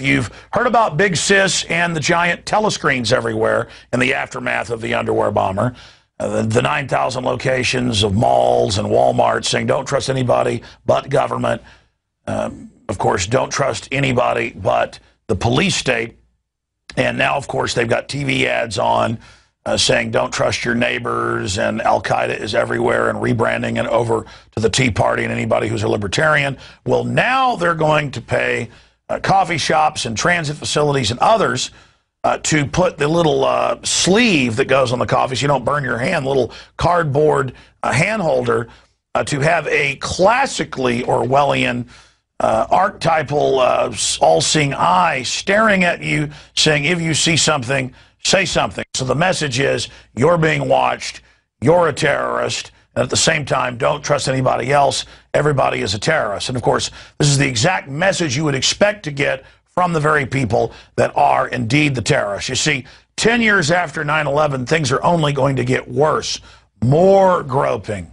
enough. You've heard about Big Sis and the giant telescreens everywhere in the aftermath of the underwear bomber. The 9,000 locations of malls and Walmart saying don't trust anybody but government. Of course, don't trust anybody but the police state. And now, of course, they've got TV ads on saying don't trust your neighbors, and Al-Qaeda is everywhere, and rebranding it over to the Tea Party and anybody who's a libertarian. Well, now they're going to pay coffee shops and transit facilities and others to put the little sleeve that goes on the coffee so you don't burn your hand, little cardboard hand holder, to have a classically Orwellian archetypal all-seeing eye staring at you saying, if you see something, say something. So the message is, you're being watched, you're a terrorist, and at the same time, don't trust anybody else, everybody is a terrorist. And of course, this is the exact message you would expect to get from the very people that are indeed the terrorists. You see, 10 years after 9/11, things are only going to get worse. More groping,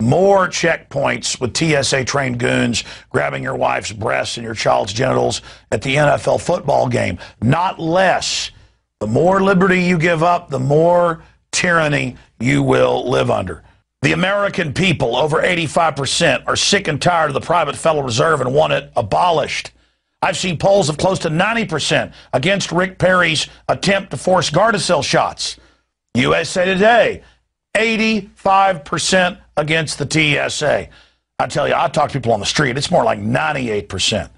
more checkpoints with TSA-trained goons grabbing your wife's breasts and your child's genitals at the NFL football game. Not less. The more liberty you give up, the more tyranny you will live under. The American people, over 85%, are sick and tired of the private Federal Reserve and want it abolished. I've seen polls of close to 90% against Rick Perry's attempt to force Gardasil shots. USA Today, 85% against the TSA. I tell you, I talk to people on the street, it's more like 98%.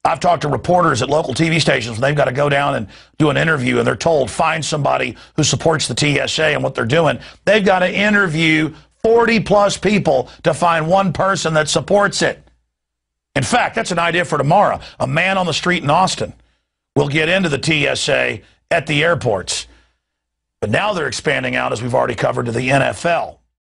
I've talked to reporters at local TV stations when they've got to go down and do an interview, and they're told, find somebody who supports the TSA, and what they're doing, they've got to interview 40-plus people to find one person that supports it. In fact, that's an idea for tomorrow. A man on the street in Austin will get into the TSA at the airports. But now they're expanding out, as we've already covered, to the NFL.